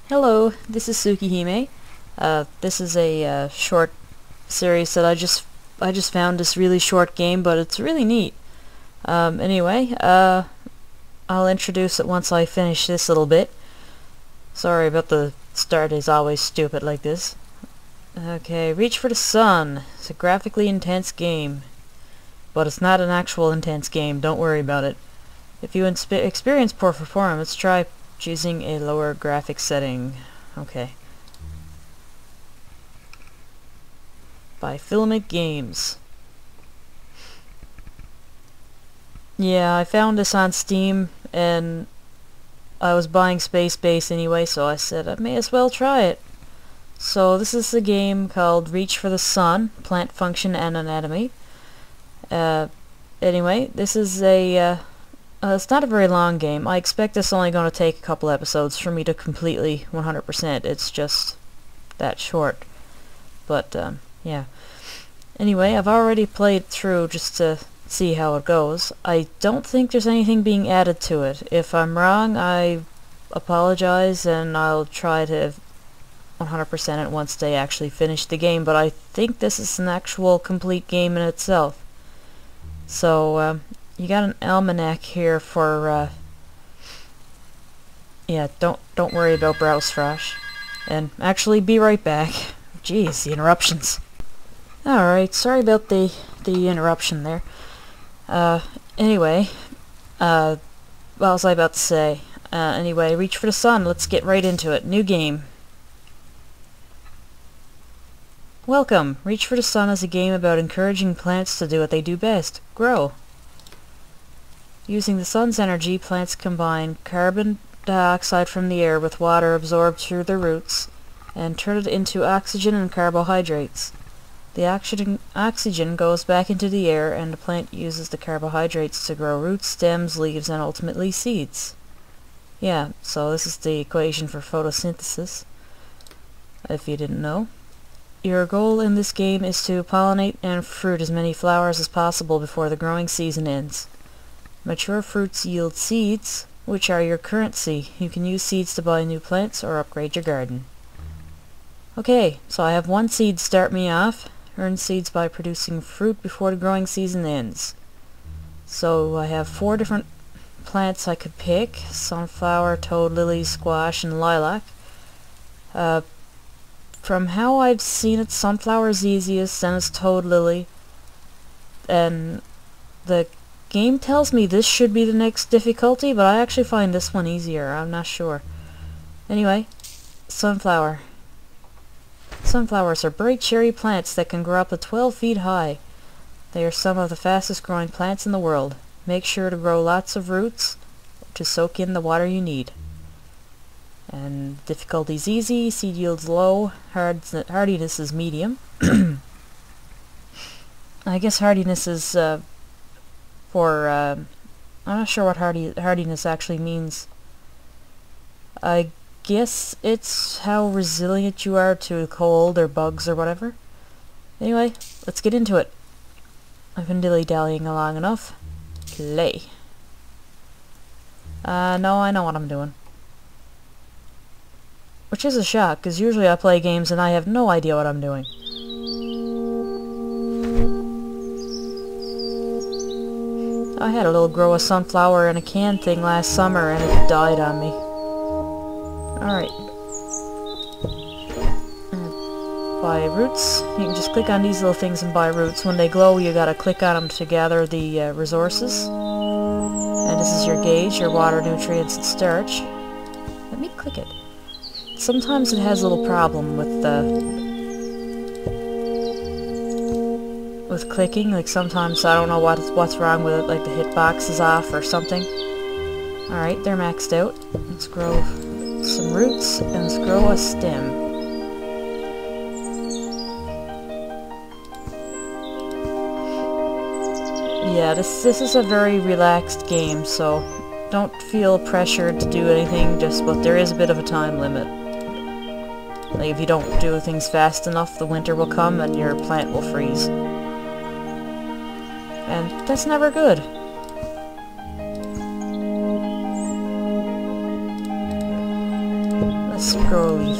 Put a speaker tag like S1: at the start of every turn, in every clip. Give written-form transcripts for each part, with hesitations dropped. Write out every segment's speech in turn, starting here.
S1: Hello, this is Tsukihime. This is a short series that I just found this really short game, but it's really neat. Anyway, I'll introduce it once I finish this little bit. Sorry about the start is always stupid like this. Okay, Reach for the Sun. It's a graphically intense game, but it's not an actual intense game. Don't worry about it. If you experience poor performance, try choosing a lower graphics setting. Okay. By Filament Games. Yeah, I found this on Steam, and I was buying Space Base anyway, so I said I may as well try it. So this is a game called Reach for the Sun, Plant Function and Anatomy. Anyway, this is a it's not a very long game. I expect it's only going to take a couple episodes for me to completely 100%. It's just that short. But, yeah. Anyway, I've already played through just to see how it goes. I don't think there's anything being added to it. If I'm wrong, I apologize, and I'll try to 100% it once they actually finish the game, but I think this is an actual complete game in itself. So, you got an almanac here for, yeah, don't worry about Browsefrosh. And actually, be right back. Jeez, the interruptions. Alright, sorry about the interruption there. Anyway, what was I about to say? Anyway, Reach for the Sun, let's get right into it. New game. Welcome! Reach for the Sun is a game about encouraging plants to do what they do best. Grow. Using the sun's energy, plants combine carbon dioxide from the air with water absorbed through their roots and turn it into oxygen and carbohydrates. The oxygen goes back into the air, and the plant uses the carbohydrates to grow roots, stems, leaves, and ultimately seeds. Yeah, so this is the equation for photosynthesis, if you didn't know. Your goal in this game is to pollinate and fruit as many flowers as possible before the growing season ends. Mature fruits yield seeds, which are your currency. You can use seeds to buy new plants or upgrade your garden. Okay, so I have one seed start me off. Earn seeds by producing fruit before the growing season ends. So I have 4 different plants I could pick: sunflower, toad lily, squash, and lilac. From how I've seen it, sunflower is easiest, then it's toad lily, and the game tells me this should be the next difficulty, but I actually find this one easier. I'm not sure. Anyway, sunflower. Sunflowers are bright cherry plants that can grow up to 12 feet high. They are some of the fastest growing plants in the world. Make sure to grow lots of roots to soak in the water you need. And difficulty's easy, seed yields low, hardiness is medium. I guess hardiness is for, I'm not sure what hardiness actually means. I guess it's how resilient you are to cold or bugs or whatever. Anyway, let's get into it. I've been dilly-dallying along enough. Play. No, I know what I'm doing. Which is a shock, because usually I play games and I have no idea what I'm doing. I had a little grow a sunflower in a can thing last summer and it died on me. Alright. Buy roots. You can just click on these little things and buy roots. When they glow, you gotta click on them to gather the resources. And this is your gauge, your water, nutrients, and starch. Let me click it. Sometimes it has a little problem with clicking. Like sometimes I don't know what's wrong with it, like the hitbox is off or something. Alright, they're maxed out. Let's grow some roots and let's grow a stem. Yeah, this is a very relaxed game, so don't feel pressured to do anything, but there is a bit of a time limit. Like if you don't do things fast enough, the winter will come and your plant will freeze. And that's never good. Let's grow a leaf.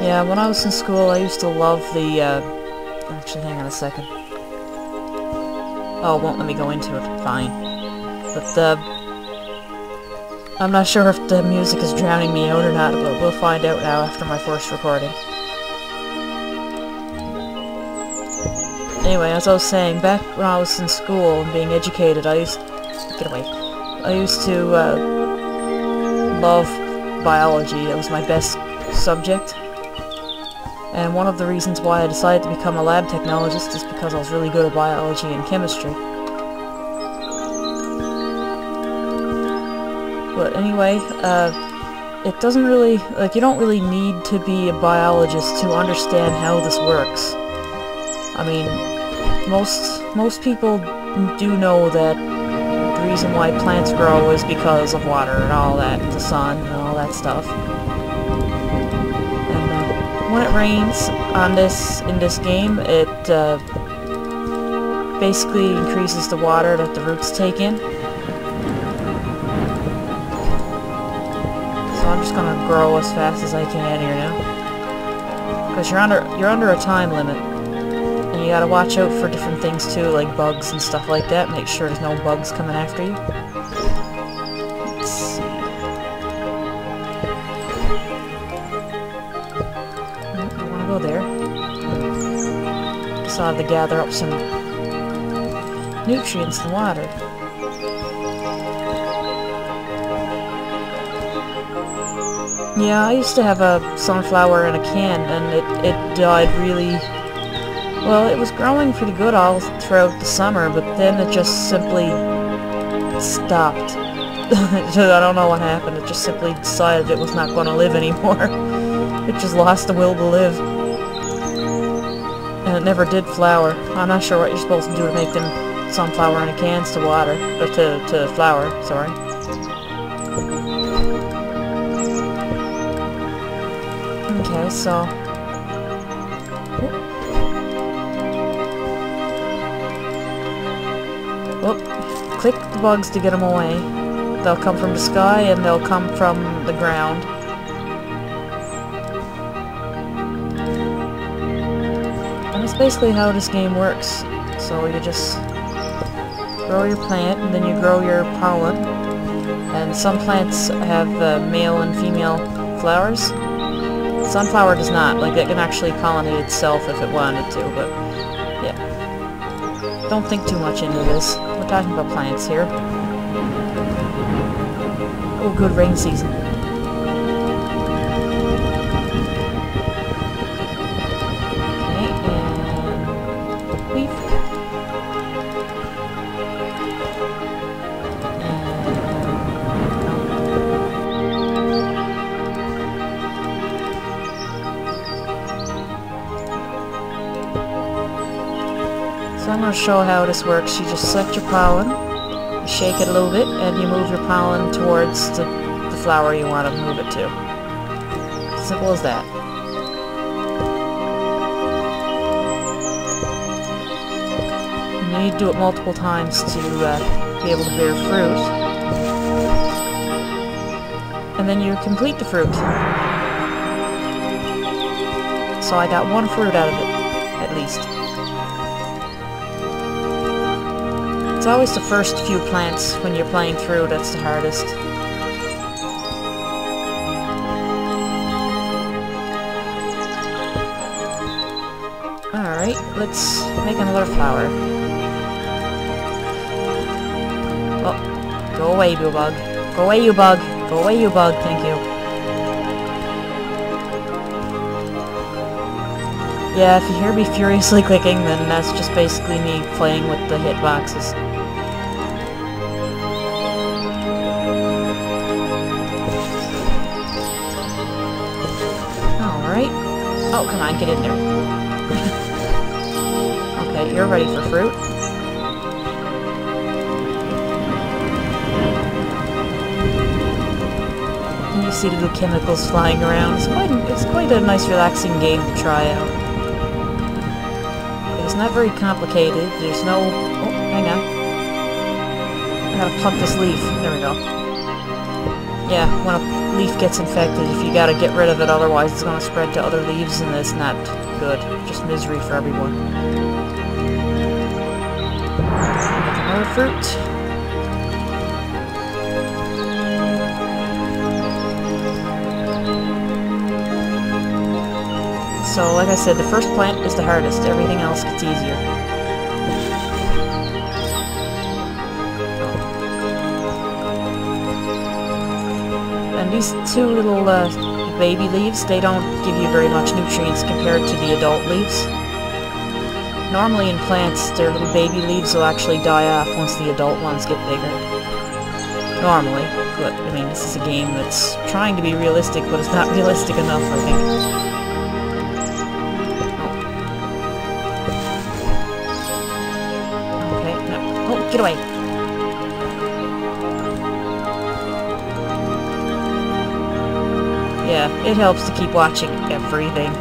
S1: Yeah, when I was in school, I used to love the, actually, hang on a second. Oh, it won't let me go into it. Fine. But, I'm not sure if the music is drowning me out or not, but we'll find out now after my first recording. Anyway, as I was saying, back when I was in school and being educated, I used to love biology. It was my best subject. And one of the reasons why I decided to become a lab technologist is because I was really good at biology and chemistry. But anyway, it doesn't really, like, you don't really need to be a biologist to understand how this works. I mean, most people do know that the reason why plants grow is because of water and all that, the sun and all that stuff. And when it rains in this game, it basically increases the water that the roots take in. So I'm just gonna grow as fast as I can here now, because you're under a time limit. And you gotta watch out for different things too, like bugs and stuff like that. Make sure there's no bugs coming after you. Let's see. I wanna go there. So I have to gather up some nutrients in the water. Yeah, I used to have a sunflower in a can, and it died really... Well, it was growing pretty good all throughout the summer, but then it just simply stopped. I don't know what happened. It just simply decided it was not going to live anymore. It just lost the will to live. And it never did flower. I'm not sure what you're supposed to do to make them sunflower in a cans to water, or to flower, sorry. Okay, so... Whoop. Click the bugs to get them away. They'll come from the sky and they'll come from the ground. And it's basically how this game works. So you just grow your plant and then you grow your pollen. And some plants have male and female flowers. Sunflower does not. Like, it can actually pollinate itself if it wanted to, but yeah. Don't think too much into this. We're talking about plants here. Oh, good rain season. Okay, and leaf. So I'm going to show how this works. You just select your pollen, you shake it a little bit, and you move your pollen towards the flower you want to move it to. Simple as that. And you need to do it multiple times to be able to bear fruit. And then you complete the fruit. So I got one fruit out of it, at least. It's always the first few plants when you're playing through that's the hardest. Alright, let's make another flower. Oh, go away, you bug. Go away, you bug. Go away, you bug. Thank you. Yeah, if you hear me furiously clicking, then that's just basically me playing with the hitboxes. Alright. Oh, come on, get in there. Okay, you're ready for fruit. And you see the little chemicals flying around. It's quite a nice, relaxing game to try out. It's not very complicated. There's no... Oh, hang on. I gotta pluck this leaf. There we go. Yeah, when a leaf gets infected, if you gotta get rid of it, otherwise it's gonna spread to other leaves, and it's not good. Just misery for everyone. Make another fruit. So, like I said, the first plant is the hardest. Everything else gets easier. And these two little baby leaves, they don't give you very much nutrients compared to the adult leaves. Normally in plants, their little baby leaves will actually die off once the adult ones get bigger. Normally, but I mean, this is a game that's trying to be realistic, but it's not realistic enough, I think. Get away! Yeah, it helps to keep watching everything.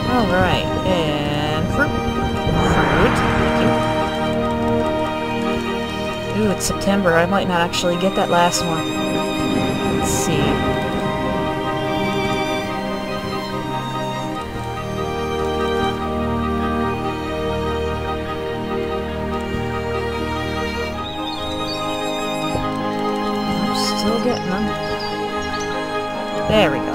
S1: Alright, and fruit. Thank you. Ooh, it's September. I might not actually get that last one. Let's see. Still getting them. There we go.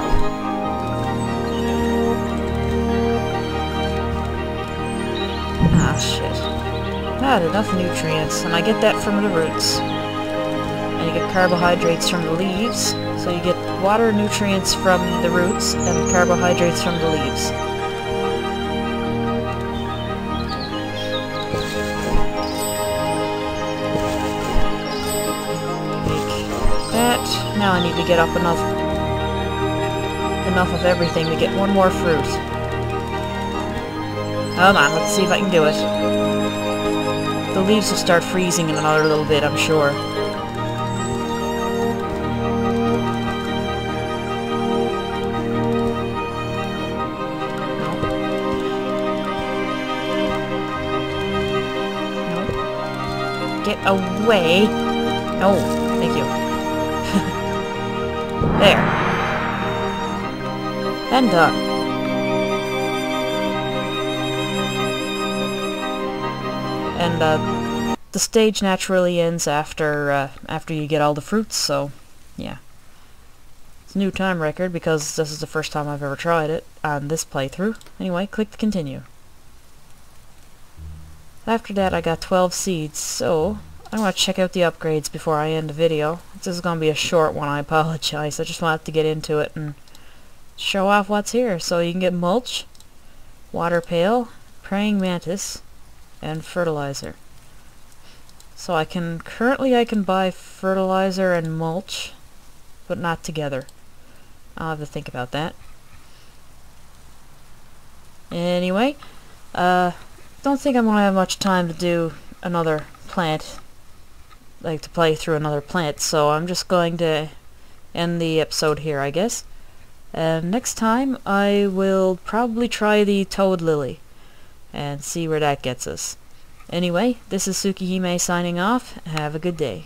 S1: Ah, shit. Not enough nutrients, and I get that from the roots. And you get carbohydrates from the leaves, so you get water nutrients from the roots and carbohydrates from the leaves. Now I need to get up enough of everything to get one more fruit. Come on, let's see if I can do it. The leaves will start freezing in another little bit, I'm sure. Nope. Get away! No, thank you. There. And done. And the stage naturally ends after you get all the fruits, so yeah. It's a new time record because this is the first time I've ever tried it on this playthrough. Anyway, click to continue. After that I got 12 seeds, so I want to check out the upgrades before I end the video. This is going to be a short one, I apologize. I just wanted to get into it and show off what's here. So you can get mulch, water pail, praying mantis, and fertilizer. So I can buy fertilizer and mulch, but not together. I'll have to think about that. Anyway, don't think I'm going to have much time to do another plant. Like to play through another plant, so I'm just going to end the episode here, I guess. And next time I will probably try the toad lily and see where that gets us. Anyway, this is Tsukihime signing off. Have a good day.